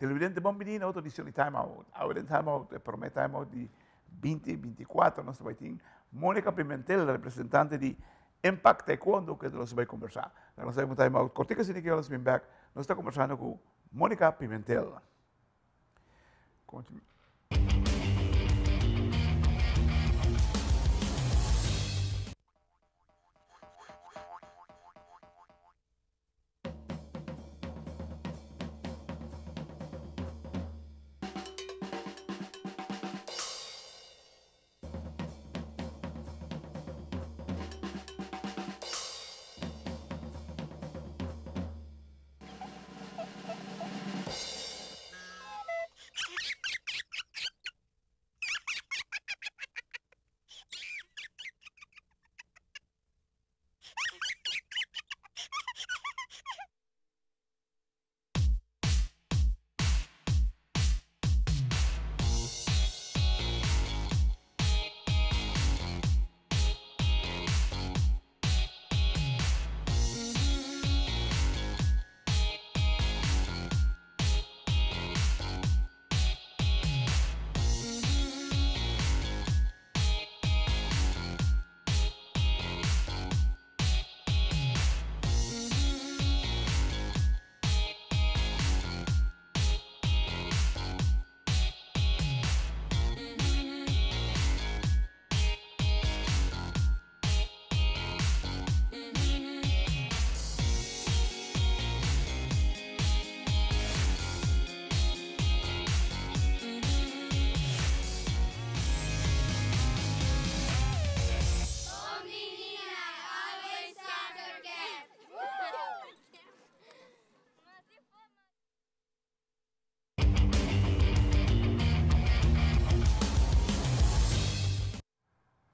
Televidente Bombini, outra edição de Time Out. Agora em Time Out, promete Time Out de 2024, nós vamos ter Mônica Pimentel, representante de Impact Taekwondo, que nós vamos conversar. Nós vamos Time Out. Cortica sin que nós vamos back, nós estamos conversando com Mônica Pimentel. Continue.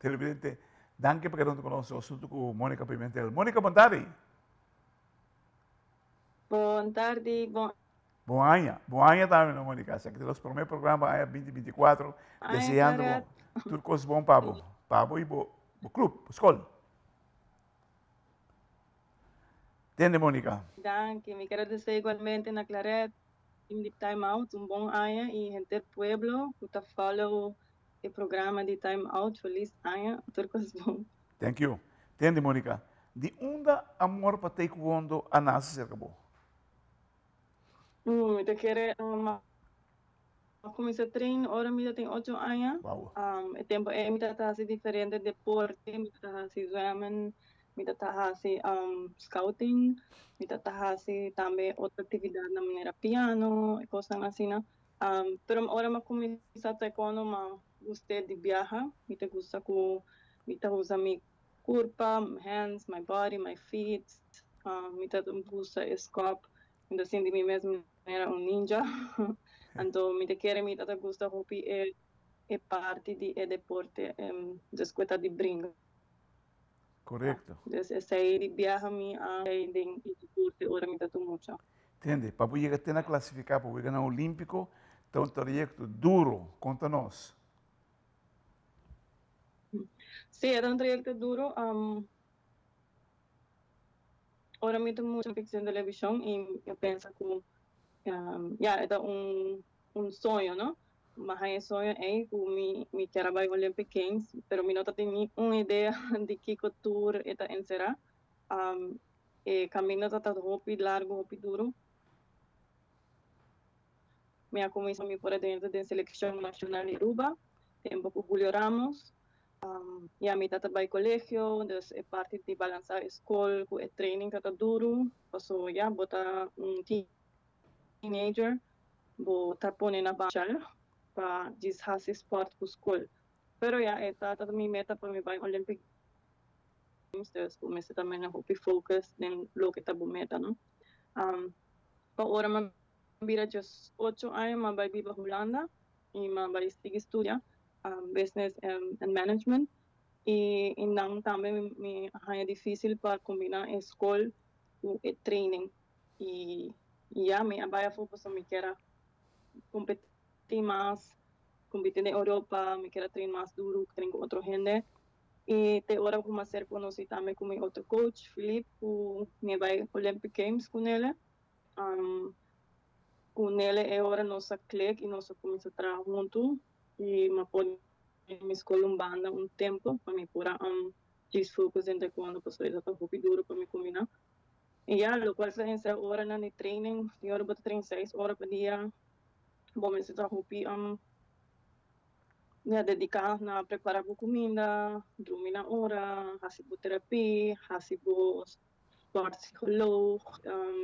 Televidente, danke per essere con noi, assunto con Monica Pimentel. Monica, boa tarde. Boa tarde, Bom ano também, não, Monica. Sei que temos o primeiro programa aí 2024, desejando tudo coisas bom para o clube, para a escola. Entende, Monica? Danke, me quero dizer igualmente na Claret, in the Time Out, bom ano e gente do pueblo, que está follow o programa de Time Out, feliz ano, tudo coisas bom. Thank you. Entende, Monica? De onde amor para taekwondo a nasce cerca bom? Te quero comecei a treinar, agora me tem 8 anos. Wow. O tempo é me tá assim diferente deporte, me tá assim swimming, me tá assim scouting, me tá assim também outra atividade na maneira piano, e coisas assim, né? Pero agora me comecei a taekwondo, mas gostei de viajar, me tá gusta com, me tá usa mi curva, my hands, my body, my feet, me tá gusta escape, me tá sentindo mim mesmo era ninja. Então, me quer me tata gusta hopi é parte de deporte de escuta de brinca. Correto. Sei de viaja mi a de deporte ora me tata muito. Entende? Para poder ter na classificar para o ganhar olímpico, tem um projeto duro contra nós. Sim, é um projeto duro. Ora me tata muito ficção de televisão e eu penso que é sonho, não? Mas é sonho é que me quero vai Olympic Games, pero me nota tem uma ideia de que cultura eta encerrar. Caminho está hopi largo, hopi duro. Minha comissão me por dentro da seleção nacional de Aruba, tempo com Julio Ramos. E a mitad vai colégio, dus é parte de balançar a escola, com o training está duro. Passo botar teenager, botar pôr na baixa para deshacer esporte com a escola. Pero esta minha meta para me vai Olympic Games, dus comecei também a hopi focus no que está meta, não? Agora me vira just 8 anos, mas vai vir para Holanda e vai estudar business and management. E então também é difícil para combinar a escola com o training. E me vai a foco me quer competir mais, competir na Europa, me quer treinar mais duro, treinar com outra gente. E te hora como ser conhecido também com meu outro coach, Felipe, que me vai Olympic Games com ele. com ele é hora nossa clique e nossa começa a trabalhar junto e me pode me escolher banda tempo para me pôr desfocus em quando pessoa já está muito duro para me combinar e já lo qual se essa hora na training e hora para treinar 6 horas por dia bom me se está me dedicar na preparar a comida dormir na hora fazer terapia fazer sport psicolog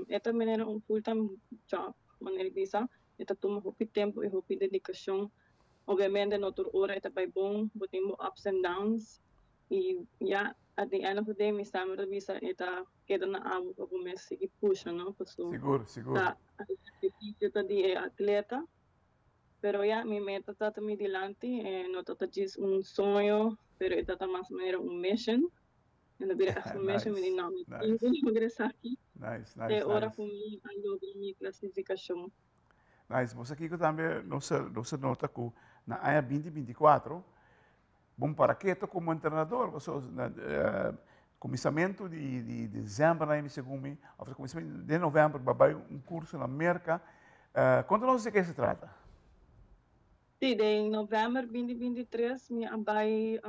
é também era full-time job maneira bisa ito toma hopi tempo e hopi dedicação obviamente na outra hora ito vai bom botemos ups and downs e yeah at the end of the day mi samira bisa ito queda na abo para começar seguir puxa não pessoal Seguro, seguro. tá ito de atleta pero ya mi meta está também delante não está diz sonho pero ito está mais ou menos mission e não vira essa mission me não me Nice. ingressar aqui Nice, é nice, hora nice. para mim a minha classificação. Nice. Mas aqui que também não se nota que na área 2024, bom para que eu como treinador, você começamento de dezembro na MCGUMI, ou começamento de novembro, vai curso na América. Conta-nos de que se trata. Sim, em novembro de 2023, me vai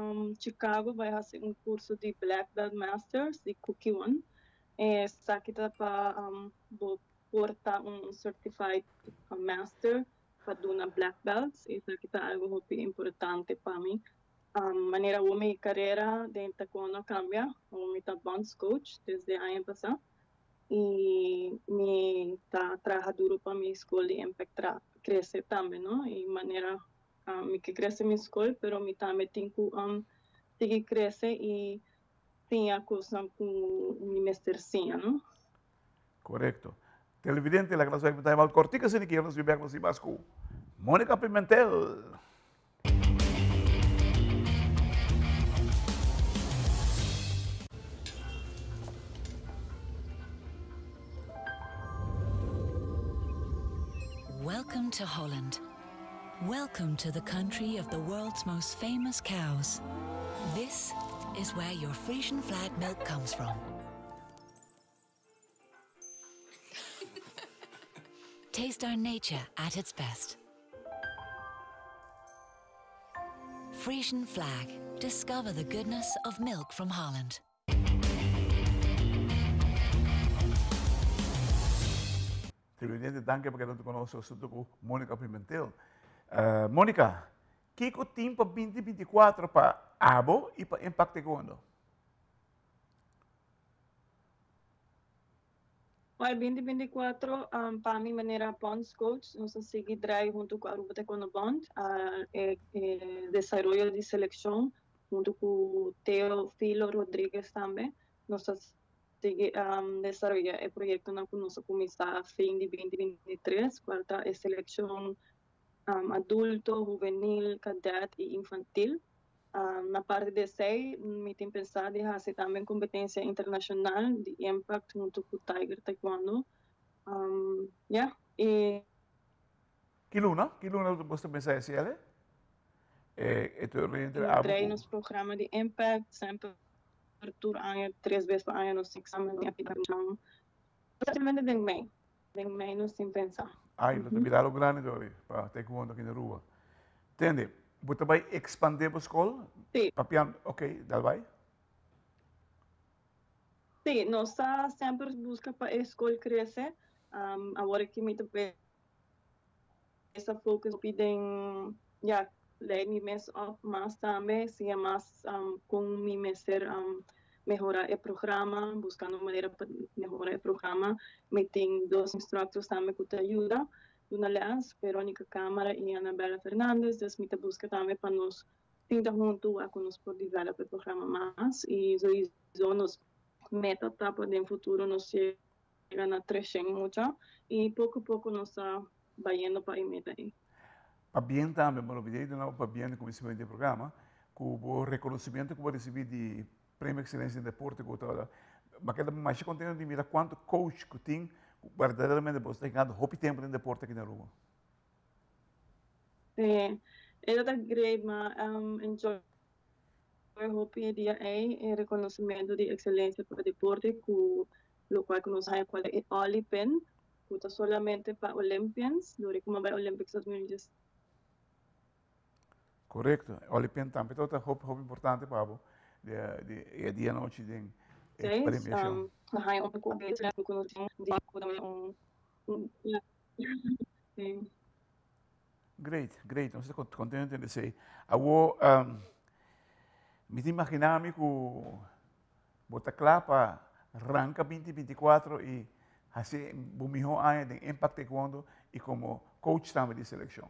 Chicago vai fazer curso de Black Belt Masters de Cookie One. Está aqui para portar Certified Master para dar Black Belts. Isso aqui está algo muito importante para mim. Maneira como minha carreira dentro quando cambia, eu me bonds coach desde a ano passado e me está trabalhando duro para minha escola e impactar crescer também, não? E maneira me que cresce minha escola, pero me também tenho que seguir crescer e tinha coisa com minha mesterzinha, não? Correcto. Televidente, la clase de mal cortica sin que nos vivamos y más con Mónica Pimentel. Welcome to Holland. Welcome to the country of the world's most famous cows. This is where your Frisian flag milk comes from. Taste our nature at its best. Frisian flag. Discover the goodness of milk from Holland. Televidente, danke porque não te conosco, estou com Mônica Pimentel. Mônica, que é o tempo 2024 para Abo e para Impact Taekwondo? Para 2024, para mim, maneira Bonds Coach, nós seguimos trabalhando junto com a Aruba Taekwondo Bond, desenvolvimento de seleção, junto com o Teo Filo Rodrigues também. Nós seguimos desenvolvendo o projeto que nós começamos a fim de 2023, quarta é seleção adulto, juvenil, cadete e infantil. Na parte de 6, me tem pensado em fazer também competência internacional de Impact junto com o Tiger Taekwondo. E... Que luna você pensa em ele? Treino nos programas de Impact, sempre por ano, 3 vezes por ano, nos exames de aplicação. Praticamente de mim, não sem pensar. Não tem virado grande para Taekwondo aqui na rua. Entende? Você vai expandir a escola? Sim. Papian, ok, dá vai? Sim, nós sempre busca para a escola crescer. Agora que me também essa focus pedem, let me mess up mais também, se é mais com me messer melhorar o programa, buscando maneira para melhorar o programa. Me tem 2 instructores também que te ajudam. Una Leas, Verónica Câmara e Anabela Fernandes, das me busca também para nós tentar junto a conosco por desenvolver o programa mais e isso nos meta para no futuro nós chegar na 300 muito e pouco a pouco nós vai indo para a meta aí. Para bem também, mas obviamente não para bem como se vê no programa, com o reconhecimento que vou receber de Prêmio Excelência em Deporte, mas que mais contente de mirar quanto coach que tem verdadeiramente você tem ganhado muito tempo no deporte aqui na rua. Sim, eu da great, mas enjoy hope dia é reconhecimento de excelência para deporte, com o qual nós temos qual é Olipen, puta solamente para Olympians, duri como bij Olympics 2016. Correcto. Olympian también todo es muy importante para vos. De día noche de premiación. Ga je op een computer en kunnen zien Great, great. Entonces, contento de decir. Me imaginaba que bota clapa arranca 2024 y hace un mejor año de Impact Taekwondo y como coach también de selección.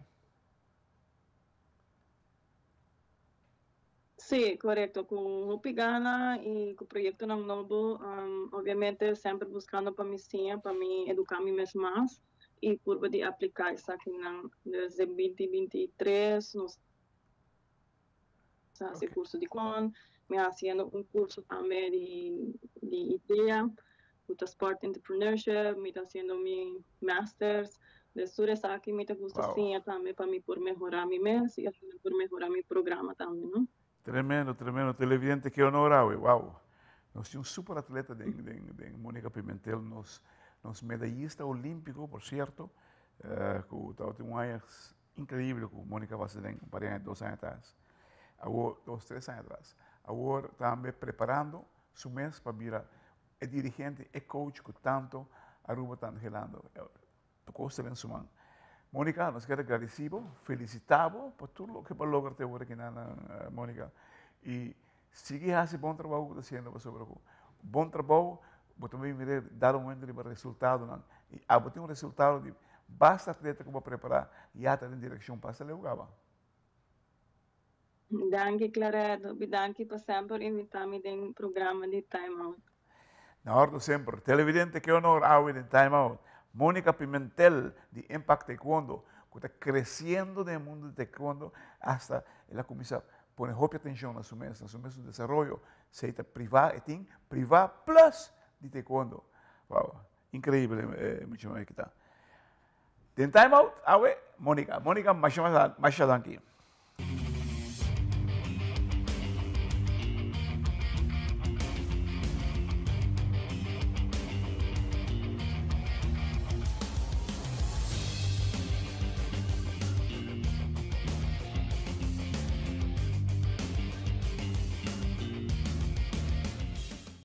Sí, correcto. Con Upigana y con Proyecto Nang Nobo, obviamente siempre buscando para mi sim, para mí educarme más y por de aplicar eso aquí desde 2023, nos hace Okay. curso de con, me haciendo un curso también de idea, de Sport Entrepreneurship, me está haciendo mi Masters de Sures aquí, me gusta Wow. también para mí por mejorar mi mes y por mejorar mi programa también, ¿no? Tremendo, tremendo. Televidente, que honorável. Wow. Nós tínhamos um super atleta de Mônica Pimentel, nos medallista olímpico, por certo, que tem um ano incrível com Mônica Vasilem, parei 2 anos atrás. Agora, 2, 3 anos atrás. Agora, também preparando seu mês para virar é dirigente, é coach, que tanto Aruba está gelando. Tocou excelente su mano. Mónica, nos queda agradecido, felicitamos por todo lo que lograste ahora aquí, Mónica. Y sigue haciendo buen trabajo que está haciendo sobre eso. Buen trabajo, pero también mire, dar un momento de resultado. Y a un resultado de basta atleta que va a preparar y ya está en dirección para salir a jugar. Danke, Claredo. Bedanke por sempre invitar-me no programa de Time Out. Na hora sempre. Televidente, que honor hoy en Time Out. Mónica Pimentel, de Impact Taekwondo, que está creciendo en el mundo de Taekwondo hasta ela comienza a poner mucha atención a su mes de desarrollo, seja privado, privado plus de Taekwondo. Wow, increíble, mucho más que está. En Time Out, Mónica, Masha Danki.